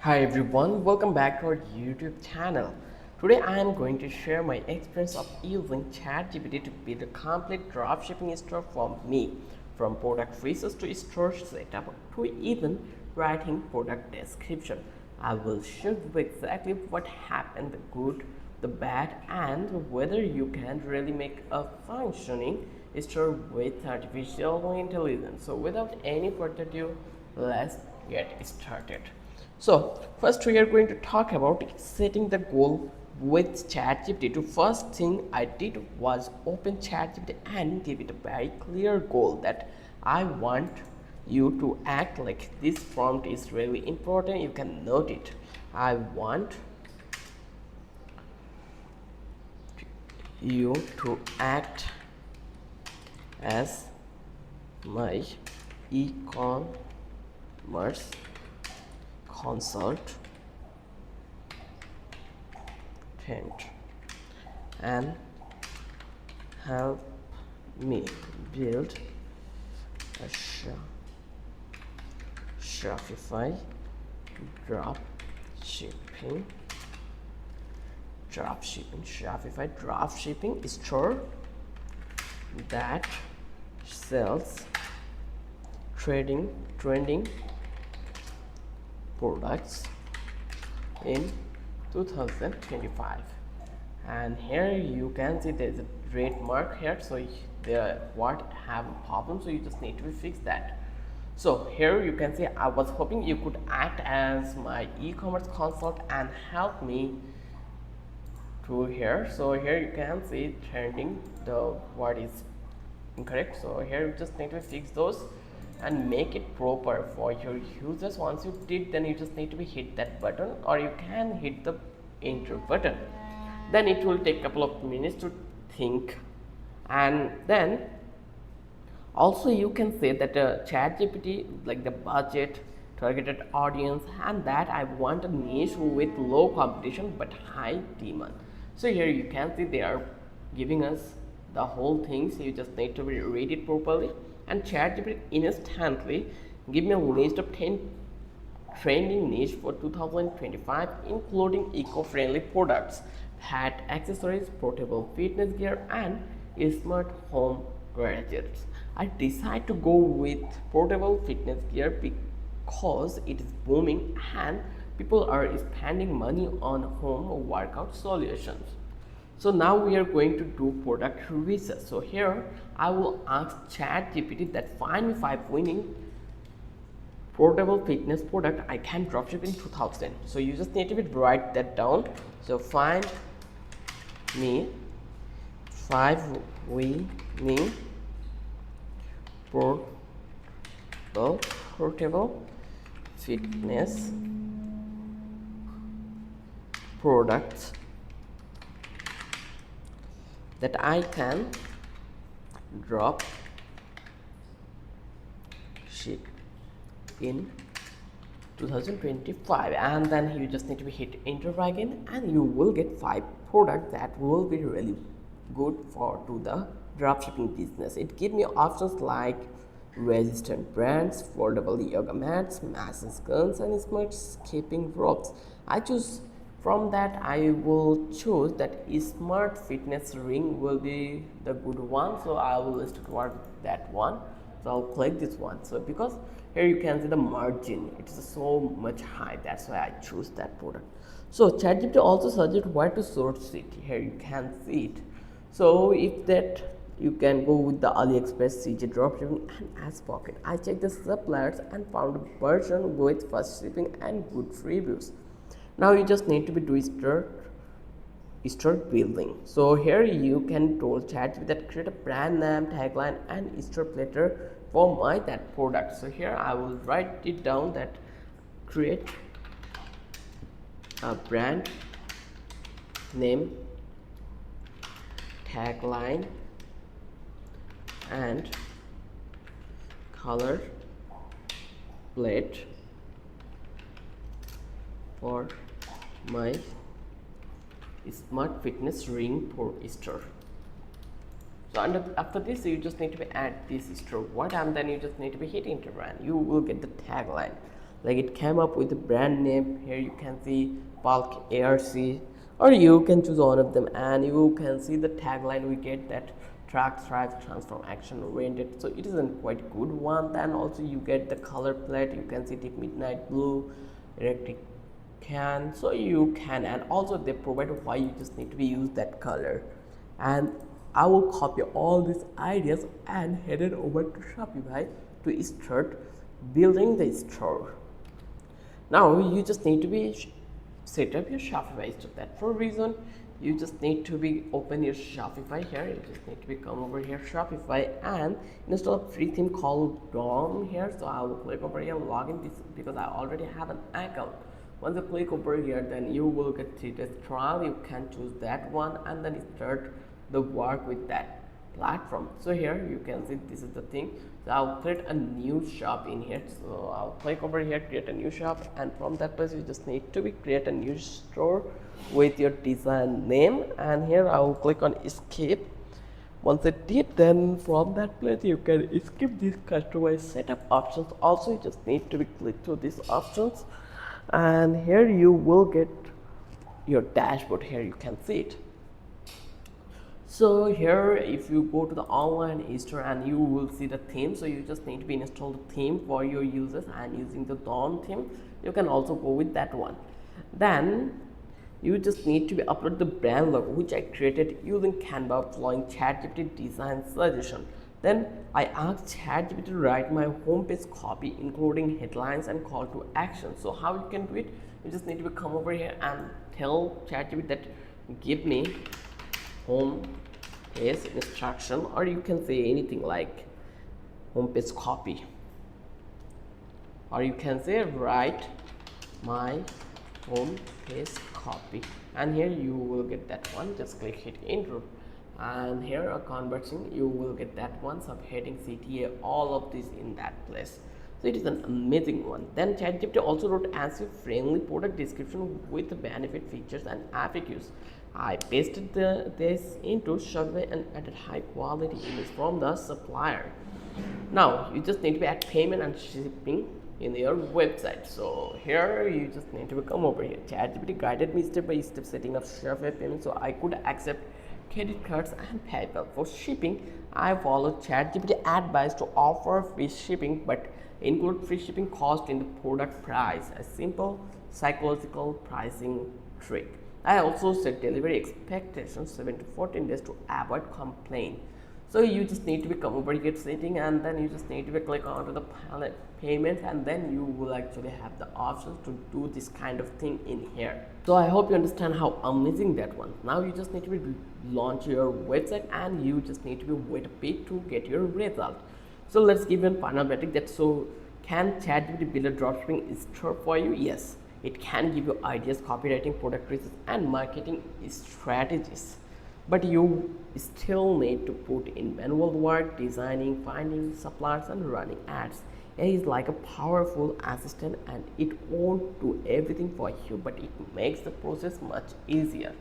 Hi everyone, welcome back to our YouTube channel. Today I am going to share my experience of using ChatGPT to build a complete dropshipping store for me, from product research to store setup to even writing product description. I will show you exactly what happened, the good, the bad, and whether you can really make a functioning store with artificial intelligence. So without any further ado, let's get started. So first we are going to talk about setting the goal with ChatGPT. The first thing I did was open ChatGPT and give it a very clear goal that I want you to act like this. Prompt is really important. You can note it. I want you to act as my e-commerce consultant and help me build a Shopify dropshipping Shopify dropshipping store that sells trending products in 2025. And here you can see there's a red mark here, so the what have a problem, so you just need to fix that. So here you can see I was hoping you could act as my e-commerce consult and help me to here. So here you can see trending, the what is incorrect, so here you just need to fix those and make it proper for your users. Once you did, then you just need to hit that button, or you can hit the enter button. Then it will take a couple of minutes to think, and then also you can say that ChatGPT, like the budget, targeted audience, and that I want a niche with low competition but high demand. So here you can see they are giving us the whole thing, so you just need to read it properly. And ChatGPT instantly give me a list of 10 trending niche for 2025, including eco-friendly products, hat accessories, portable fitness gear, and smart home gadgets. I decided to go with portable fitness gear because it is booming and people are spending money on home workout solutions. So now we are going to do product research. So here I will ask ChatGPT that find me 5 winning portable fitness product I can dropship in 2000. So you just need to write that down. So find me 5 winning portable fitness products that I can drop ship in 2025, and then you just need to hit enter again, and you will get 5 products that will be really good for to the dropshipping business. It gives me options like resistant brands, foldable yoga mats, massive guns, and smart skipping ropes. I choose from that. I will choose that smart fitness ring will be the good one, so I will stick toward that one. So I'll click this one. So because here you can see the margin, it is so much high, that's why I choose that product. So ChatGPT also suggests where to source it. Here you can see it. So if that, you can go with the AliExpress, CJ Dropshipping, and AskPocket. I checked the suppliers and found a version with fast shipping and good reviews. Now you just need to be do start building. So here you can told ChatGPT that create a brand name, tagline, and store platter for my that product. So here I will write it down that create a brand name, tagline, and color plate for my smart fitness ring for store. So after this, you just need to add this store what, and then you just need to hit enter and you will get the tagline. like it came up with the brand name. Here you can see bulk ARC, or you can choose one of them, and you can see the tagline we get that track, thrive, transform, action oriented. So it is a quite good one. Then also you get the color palette. You can see deep midnight blue, electric can, so you can, and also they provide why you just need to be use that color. And I will copy all these ideas and head it over to Shopify to start building the store. Now you just need to be set up your Shopify store. That for a reason, you just need to be open your Shopify here. You just need to be come over here Shopify and install a free theme called DOM here. So I will click over here, log in this because I already have an account. Once you click over here, then you will get 3 days trial. You can choose that one and then start the work with that platform. So here you can see this is the thing. So I'll create a new shop in here. So I'll click over here, create a new shop, and from that place you just need to be create a new store with your design name. And here I will click on escape. Once it did, then from that place you can skip these customized setup options. Also you just need to be click to these options, and here you will get your dashboard. Here you can see it. So here if you go to the online store and you will see the theme, so you just need to be install the theme for your users, and using the DOM theme you can also go with that one. Then you just need to be upload the brand logo which I created using Canva following ChatGPT design suggestion. Then I asked ChatGPT to write my homepage copy including headlines and call to action. So how you can do it, you just need to come over here and tell ChatGPT that give me home page instruction, or you can say anything like home page copy, or you can say write my home page copy, and here you will get that one. Just click hit enter, and here a conversion you will get that one, subheading CTA, all of this in that place. So it is an amazing one. Then ChatGPT also wrote answer friendly product description with the benefit, features and FAQs. I pasted this into Shopify and added high quality image from the supplier. Now you just need to add payment and shipping in your website. So here you just need to come over here. ChatGPT guided me step by step setting up Shopify payment, so I could accept credit cards and PayPal. For shipping, I followed ChatGPT advice to offer free shipping, but include free shipping cost in the product price. A simple psychological pricing trick. I also set delivery expectations 7 to 14 days to avoid complaint. So you just need to be come over here setting, and then you just need to be click onto the payments, and then you will actually have the options to do this kind of thing in here. So I hope you understand how amazing that one. Now you just need to be launch your website, and you just need to be wait a bit to get your result. So let's give you a final verdict that so can ChatGPT build a dropshipping store for you? Yes, it can give you ideas, copywriting, product research and marketing strategies, but you still need to put in manual work, designing, finding suppliers and running ads. It is like a powerful assistant, and it won't do everything for you, but it makes the process much easier.